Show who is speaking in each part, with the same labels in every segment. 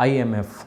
Speaker 1: IMF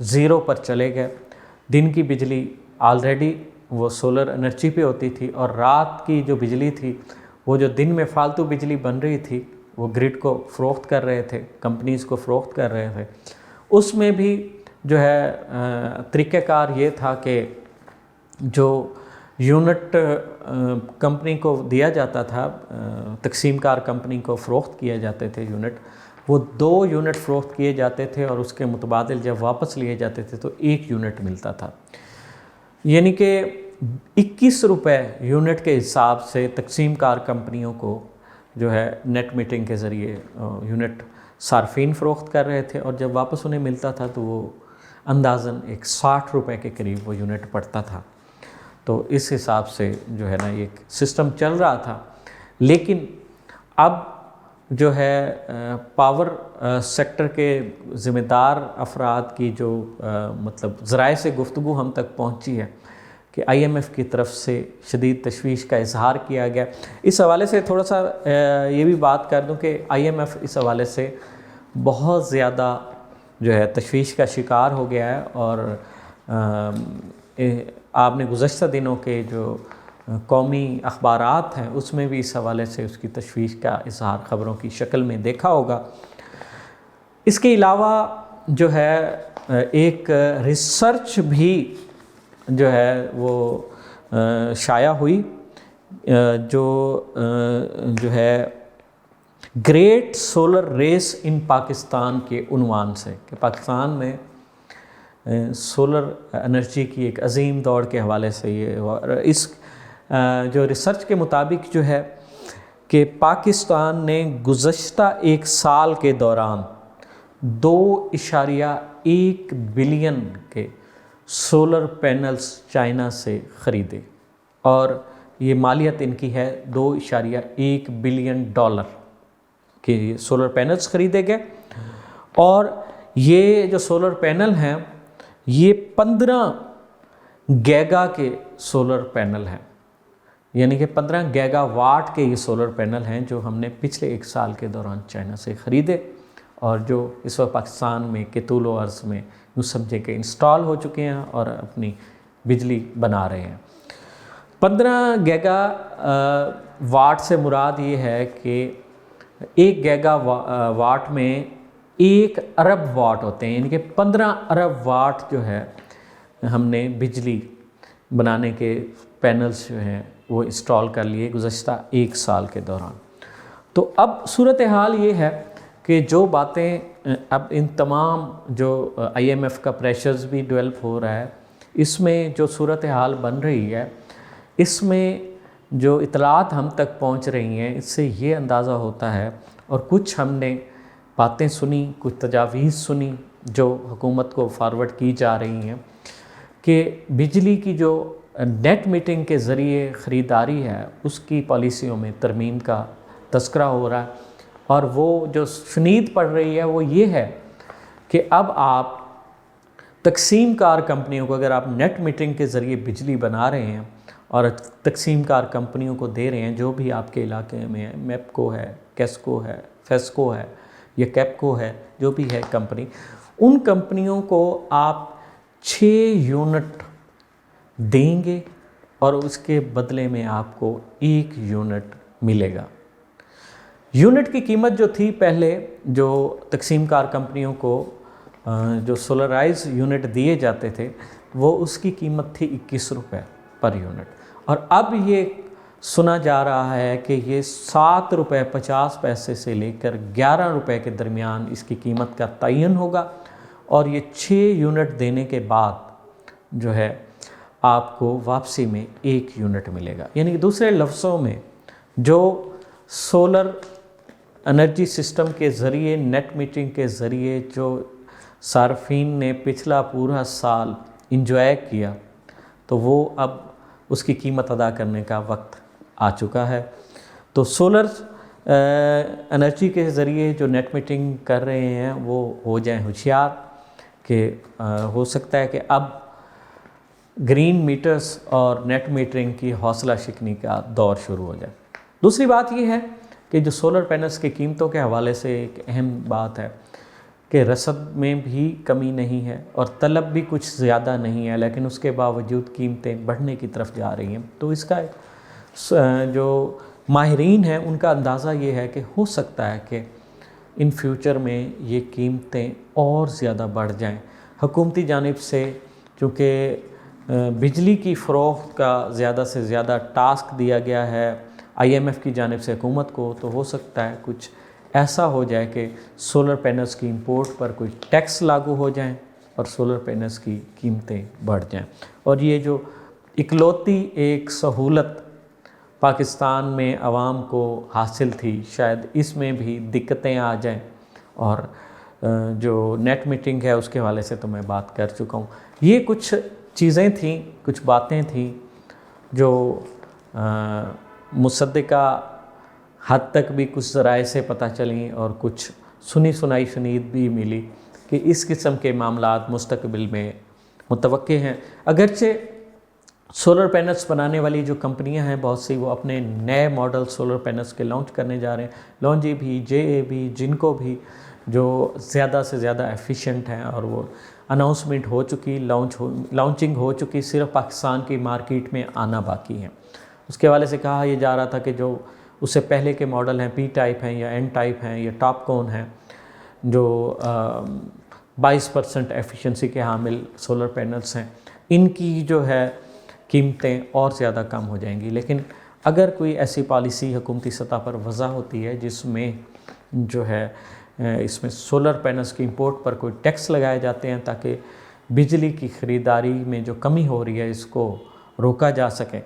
Speaker 1: zero پر چلے گئے. دن کی بجلی آلریڈی وہ سولر انرجی پہ ہوتی تھی، اور رات کی جو بجلی تھی وہ جو دن میں فالتو بجلی بن رہی تھی وہ گرڈ کو فروخت کر رہے تھے، کمپنیز کو فروخت کر رہے تھے. اس میں بھی جو ہے طریقہ کار یہ تھا کہ جو یونٹ کمپنی کو دیا جاتا تھا، تقسیم کار کمپنی کو فروخت کیے جاتے تھے یونٹ، وہ 2 یونٹ فروخت کیے جاتے تھے، اور اس کے متبادل جب واپس لیے جاتے تھے تو 1 یونٹ ملتا تھا. یعنی کہ 21 روپے یونٹ کے حساب سے تقسیم کار کمپنیوں کو جو ہے نیٹ میٹنگ کے ذریعے یونٹ صارفین فروخت کر رہے تھے، اور جب واپس انہیں ملتا تھا تو وہ اندازاً 60 روپے کے قریب وہ یونٹ پڑتا تھا. تو اس حساب سے جو ہے نا یہ سسٹم چل رہا تھا. لیکن اب جو ہے پاور سیکٹر کے ذمہ دار افراد کی جو مطلب ذرائع سے گفتگو ہم تک پہنچی ہے کہ IMF کی طرف سے شدید تشویش کا اظہار کیا گیا. اس حوالے سے تھوڑا سا یہ بھی بات کر دوں کہ IMF اس حوالے سے بہت زیادہ جو ہے تشویش کا شکار ہو گیا ہے، اور آپ نے گزشتہ دنوں کے جو قومی اخبارات ہیں اس میں بھی اس حوالے سے اس کی تشویش کا اظہار خبروں کی شکل میں دیکھا ہوگا. اس کے علاوہ جو ہے ایک ریسرچ بھی جو ہے وہ شائع ہوئی جو ہے گریٹ سولر ریس ان پاکستان کے عنوان سے، کہ پاکستان میں سولر انرجی کی ایک عظیم دوڑ کے حوالے سے یہ ہوا. اس جو ریسرچ کے مطابق جو ہے کہ پاکستان نے گزشتہ 1 سال کے دوران 2.1 بلین کے سولر پینلز چائنا سے خریدے، اور یہ مالیت ان کی ہے $2.1 بلین کے یہ سولر پینلز خریدے گئے. اور یہ جو سولر پینل ہیں یہ 15 گیگا کے سولر پینل ہیں، یعنی کہ 15 گیگا واٹ کے یہ سولر پینل ہیں جو ہم نے پچھلے 1 سال کے دوران چائنا سے خریدے، اور جو اس وقت پاکستان میں کے طول و عرض میں یوں سمجھے کہ انسٹال ہو چکے ہیں اور اپنی بجلی بنا رہے ہیں. 15 گیگا واٹ سے مراد یہ ہے کہ 1 گیگا واٹ میں 1 ارب واٹ ہوتے ہیں، یعنی کہ 15 ارب واٹ جو ہے ہم نے بجلی بنانے کے پینلز جو ہیں وہ انسٹال کر لیے گزشتہ 1 سال کے دوران. تو اب صورتحال یہ ہے کہ جو باتیں اب ان تمام جو IMF کا پریشرز بھی ڈیولپ ہو رہا ہے، اس میں جو صورتحال بن رہی ہے، اس میں جو اطلاعات ہم تک پہنچ رہی ہیں اس سے یہ اندازہ ہوتا ہے، اور کچھ ہم نے باتیں سنی، کچھ تجاویز سنی جو حکومت کو فارورڈ کی جا رہی ہیں، کہ بجلی کی جو نیٹ میٹنگ کے ذریعے خریداری ہے اس کی پالیسیوں میں ترمیم کا تذکرہ ہو رہا ہے. اور وہ جو شنید پڑ رہی ہے وہ یہ ہے کہ اب آپ تقسیم کار کمپنیوں کو، اگر آپ نیٹ میٹنگ کے ذریعے بجلی بنا رہے ہیں اور تقسیم کار کمپنیوں کو دے رہے ہیں، جو بھی آپ کے علاقے میں میپکو ہے، کیسکو ہے، فیسکو ہے یا کیپکو ہے، جو بھی ہے کمپنی، ان کمپنیوں کو آپ 6 یونٹ دیں گے اور اس کے بدلے میں آپ کو 1 یونٹ ملے گا. یونٹ کی قیمت جو تھی پہلے، جو تقسیم کار کمپنیوں کو جو سولرائز یونٹ دیے جاتے تھے، وہ اس کی قیمت تھی 21 روپے پر یونٹ، اور اب یہ سنا جا رہا ہے کہ یہ 7 روپے 50 پیسے سے لے کر 11 روپے کے درمیان اس کی قیمت کا تعین ہوگا، اور یہ 6 یونٹ دینے کے بعد جو ہے آپ کو واپسی میں 1 یونٹ ملے گا. یعنی کہ دوسرے لفظوں میں جو سولر انرجی سسٹم کے ذریعے، نیٹ میٹنگ کے ذریعے جو صارفین نے پچھلا پورا سال انجوائے کیا، تو وہ اب اس کی قیمت ادا کرنے کا وقت آ چکا ہے. تو سولر انرجی کے ذریعے جو نیٹ میٹنگ کر رہے ہیں وہ ہو جائیں ہوشیار، کہ ہو سکتا ہے کہ اب گرین میٹرز اور نیٹ میٹرنگ کی حوصلہ شکنی کا دور شروع ہو جائے. دوسری بات یہ ہے کہ جو سولر پینلز کی قیمتوں کے حوالے سے ایک اہم بات ہے کہ رسد میں بھی کمی نہیں ہے اور طلب بھی کچھ زیادہ نہیں ہے، لیکن اس کے باوجود قیمتیں بڑھنے کی طرف جا رہی ہیں۔ تو اس کا جو ماہرین ہیں ان کا اندازہ یہ ہے کہ ہو سکتا ہے کہ ان فیوچر میں یہ قیمتیں اور زیادہ بڑھ جائیں۔ حکومتی جانب سے چونکہ بجلی کی فروخت کا زیادہ سے زیادہ ٹاسک دیا گیا ہے IMF کی جانب سے حکومت کو، تو ہو سکتا ہے کچھ ایسا ہو جائے کہ سولر پینلز کی امپورٹ پر کوئی ٹیکس لاگو ہو جائیں اور سولر پینلز کی قیمتیں بڑھ جائیں، اور یہ جو اکلوتی ایک سہولت پاکستان میں عوام کو حاصل تھی، شاید اس میں بھی دقتیں آ جائیں۔ اور جو نیٹ میٹنگ ہے اس کے حوالے سے تو میں بات کر چکا ہوں۔ یہ کچھ چیزیں تھیں، کچھ باتیں تھیں جو مصدقہ حد تک بھی کچھ ذرائع سے پتہ چلیں اور کچھ سنی سنائی شنید بھی ملی کہ اس قسم کے معاملات مستقبل میں متوقع ہیں۔ اگرچہ سولر پینلز بنانے والی جو کمپنیاں ہیں بہت سی، وہ اپنے نئے ماڈل سولر پینلز کے لانچ کرنے جا رہے ہیں، لانچی بھی، JA بھی، جنکو بھی، جو زیادہ سے زیادہ ایفیشینٹ ہیں، اور وہ اناؤنسمنٹ ہو چکی، لانچنگ ہو چکی، صرف پاکستان کی مارکیٹ میں آنا باقی ہے۔ اس کے حوالے سے کہا یہ جا رہا تھا کہ جو اس سے پہلے کے ماڈل ہیں، P ٹائپ ہیں یا N ٹائپ ہیں یا ٹاپ کون ہیں، جو 22% ایفیشنسی کے حامل سولر پینلز ہیں، ان کی جو ہے قیمتیں اور زیادہ کم ہو جائیں گی۔ لیکن اگر کوئی ایسی پالیسی حکومتی سطح پر وضع ہوتی ہے جس میں جو ہے اس میں سولر پینلز کی امپورٹ پر کوئی ٹیکس لگائے جاتے ہیں تاکہ بجلی کی خریداری میں جو کمی ہو رہی ہے اس کو روکا جا سکے،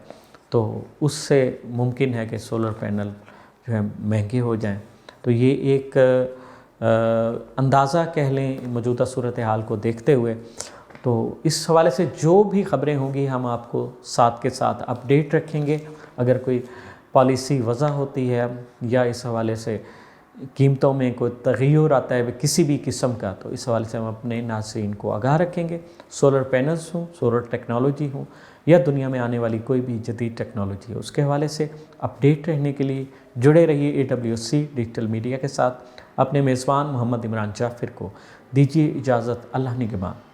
Speaker 1: تو اس سے ممکن ہے کہ سولر پینل جو ہے مہنگے ہو جائیں۔ تو یہ ایک اندازہ کہہ لیں موجودہ صورتحال کو دیکھتے ہوئے۔ تو اس حوالے سے جو بھی خبریں ہوں گی ہم آپ کو ساتھ کے ساتھ اپڈیٹ رکھیں گے۔ اگر کوئی پالیسی وضع ہوتی ہے یا اس حوالے سے قیمتوں میں کوئی تغیر آتا ہے کسی بھی قسم کا، تو اس حوالے سے ہم اپنے ناظرین کو آگاہ رکھیں گے۔ سولر پینلز ہوں، سولر ٹیکنالوجی ہوں یا دنیا میں آنے والی کوئی بھی جدید ٹیکنالوجی ہے، اس کے حوالے سے اپڈیٹ رہنے کے لیے جڑے رہیے AWC ڈیجیٹل میڈیا کے ساتھ۔ اپنے میزبان محمد عمران جعفر کو دیجیے اجازت، اللہ نگہبان۔